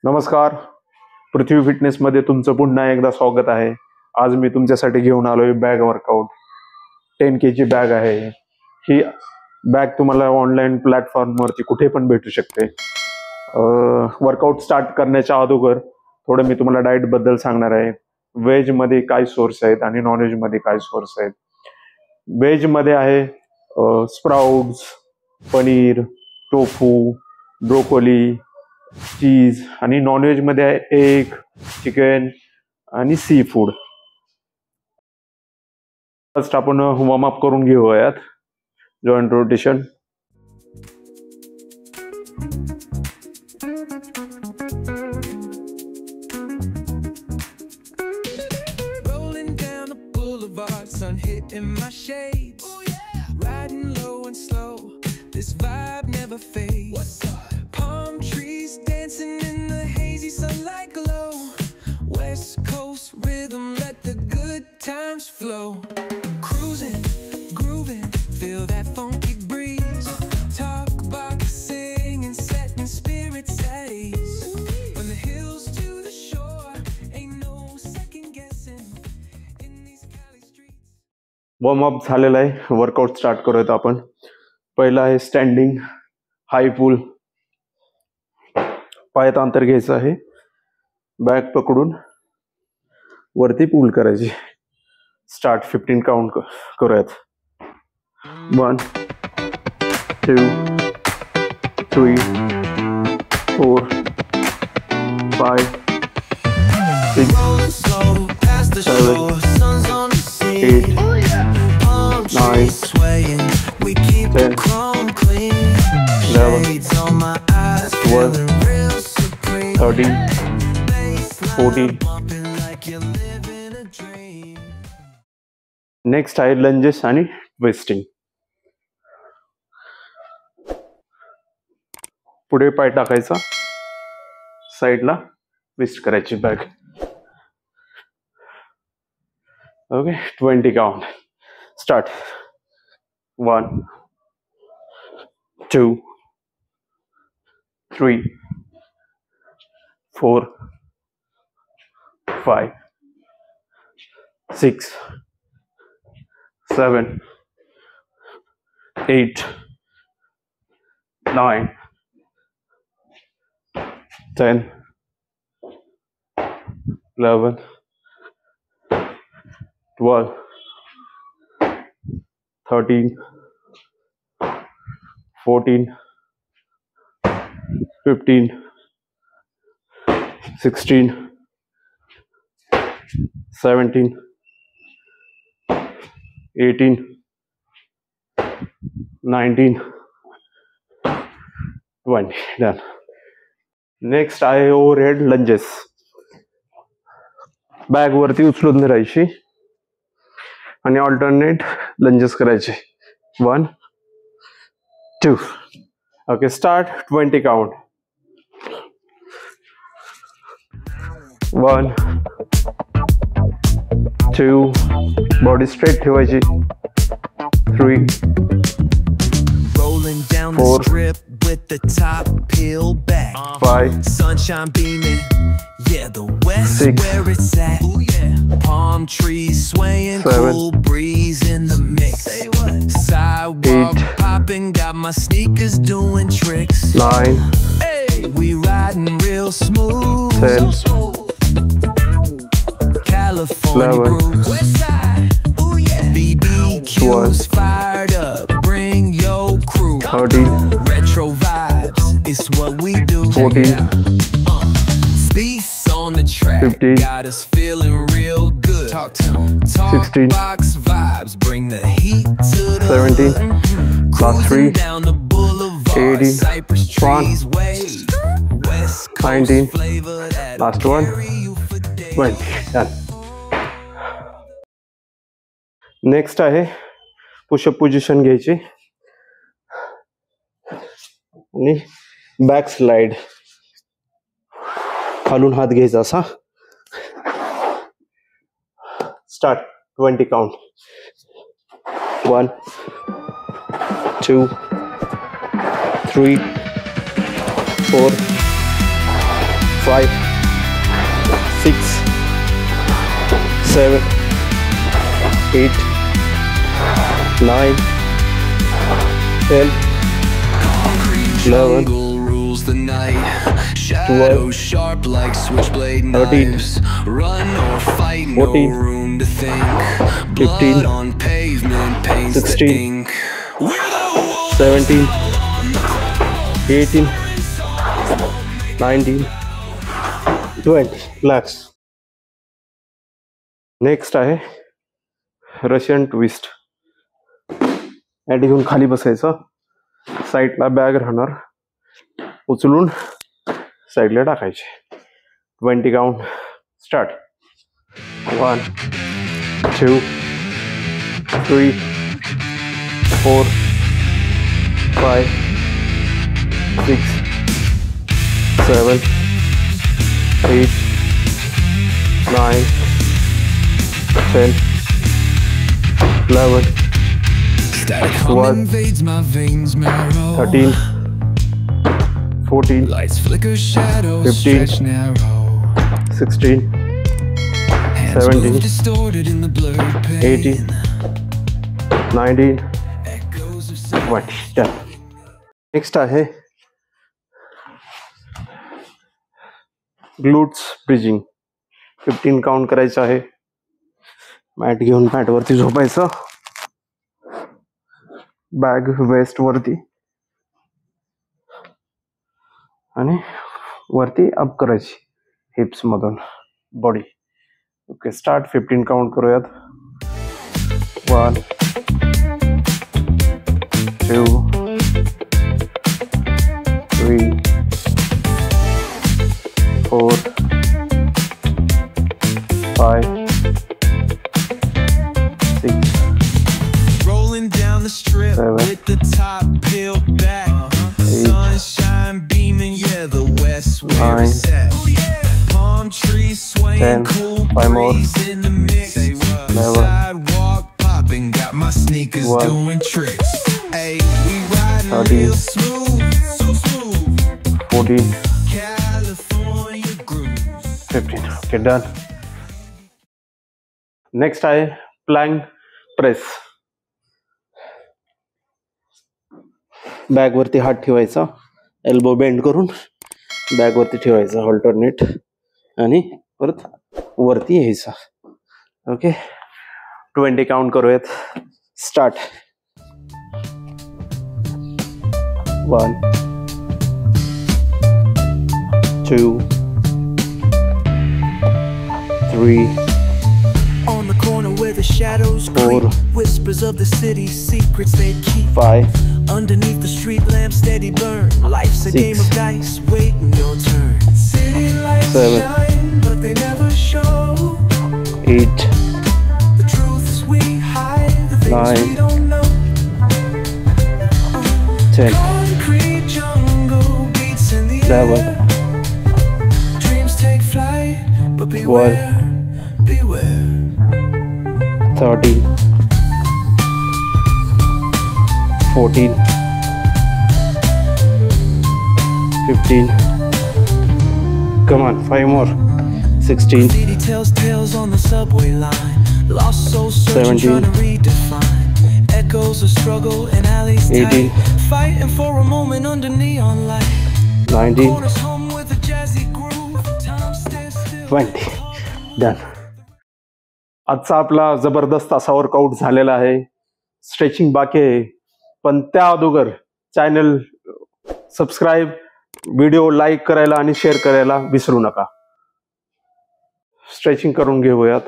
नमस्कार, पृथ्वी फिटनेसमध्ये तुमचं पुन्हा एकदा स्वागत आहे. आज मी तुमच्यासाठी घेऊन आलोय बॅग वर्कआउट. 10K ची बॅग आहे. ही बॅग तुम्हाला ऑनलाईन प्लॅटफॉर्मवरती कुठे पण भेटू शकते. वर्कआउट स्टार्ट करण्याच्या अगोदर थोडं मी तुम्हाला डाएट बद्दल सांगणार आहे. व्हेज मध्ये काय सोर्स आहेत आणि नॉन व्हेज मध्ये काय सोर्स आहेत. व्हेज मध्ये आहे स्प्राउट्स, पनीर, टोफू, ब्रोकोली, चीज, आणि नॉनव्हेज मध्ये आहे एग, चिकन आणि सी फूड. फर्स्ट आपण वॉर्म अप करून घेऊयात. Joint rotation. Sun hitting my shades. Oh yeah. Riding low and slow. This vibe never fades. Palm trees dancing in the hazy sunlight glow. West Coast rhythm, let the good times flow. Cruising, grooving, feel that funky breeze. Talk boxing and setting spirits at ease. From the hills to the shore, ain't no second guessing. Warm up झालेला आहे. Workout start करूयात आपण. पहिला आहे standing हाय पुल. पायात अंतर घ्यायचं आहे. बॅग पकडून वरती पुल करायची. स्टार्ट. 15 काउंट करूयात. 1 2 3 4 5 6 7 8 9 10 11 12 13 14. नेक्स्ट आहे लंजेस आणि ट्विस्टिंग. पुढे पाय टाकायचा, साईडला ट्विस्ट करायची bag. Okay. 20 count. Start. 1 2 3 4 5 6 7 8 9 10 11 12 13 14 15 16 17 18 19 20. Done. Next आहे ओव्हरहेड लंजेस. बॅग वरती उचलून धरायची आणि ऑल्टरनेट लंजेस करायचे. 1 2. Okay. Start. 20 count. 1 2. Body straight ठेवायची. 3 rolling down the strip with the top peeled back. 5 sunshine beaming, yeah, the west 6 where it's at. Ooh yeah. Palm trees swaying, 7 cool breeze in the mix. Say what? Sidewalk 8 popping, got my sneakers doing tricks. 9 Hey, we riding real smooth. 10 California 11 grooves. West side. Ooh yeah. BBQ's fired up. Bring your crew. 13 Retro vibes, it's what we do. 14 Beats on the track, 15 got us feeling real good. Talk to 'em. Talk 16 box vibes, bring the heat to the 17 hood. Last 3 Cruising down the boulevard, 18 cypress 1 trees wave. West Coast 19 flavor that last one carry you for days. 20. Done. Next आहे pushup position घ्यायची आणि back slide. खालून हात घ्यायचा असा. Start. 20 count. 1 2 3 4 5, 6, 7, 8, 9, 10, 11, rules the night. Shadows sharp like switchblade 13, knives. Run or fight, no 14, room to think. 15, Blood on pavement paints 16, the ink. We're the wolves. 17, 18, 19, 20. Relax. Next आहे Russian twist. At घेऊन खाली बसायचं, साईडला bag राहणार, उचलून साईडला टाकायचे. 20 count. Start. 1, 2, 3, 4, 5, 6, 7, 8, 9, 10, 11, Static 12, hum invades my veins, marrow. 13, 14, Lights flicker, shadows 15, stretch narrow. 16, Hands 17, move distorted in the blurred pain. 18, 19, Echoes of 20. Done. Next आहे ग्लूट्स ब्रिजिंग. 15 काउंट करायचं आहे. मॅट घेऊन मॅट वरती झोपायचं, बॅग वेस्ट वरती आणि वरती up करायची हिप्स मधून बॉडी. Okay, start. 15 काउंट करूयात. 1, 2, 3, 4, 5, 6, rolling down the strip 7, with the top peeled back. Sunshine beaming, yeah, the west where 9, it's at. Palm trees swaying, 10, cool 5 more, breeze in the mix. 11, Sidewalk popping, got my sneakers 1, doing tricks. Hey, we riding 13, real smooth, so smooth. 14, California grooves. 15. Okay, done. Next आहे plank press. Bag वरती हात ठेवायचा, elbow bend करून bag वरती ठेवायचा alternate आणि परत वरती यायचा. ओके, 20 काउंट करूयात. Start. 1, 2, 3, On the corner where the shadows 4, creep, whispers of the city's secrets they keep. 5, Underneath the street lamp steady burn. Life's a 6, game of dice, waiting your turn. City lights 7, shine, but they never show 8, the truths we hide, the things 9, we don't know. 10, Concrete jungle beats in the 11, air. Dreams take flight, but beware, beware. 13, 14, 15. Come on, 5 more. 16, City tells tales on the subway line. Lost souls searching, 17, trying to redefine. Echoes of struggle and alleys 18, tight. Fighting for a moment under neon light. 19, Corners home with a jazzy groove. Time stands still. 20. Done. आजचा आपला जबरदस्त असा workout झालेला आहे. Stretching बाकी आहे, पण त्या अगोदर चॅनल सबस्क्राईब, व्हिडिओ लाईक करायला आणि शेअर करायला विसरू नका. स्ट्रेचिंग करून घेऊयात.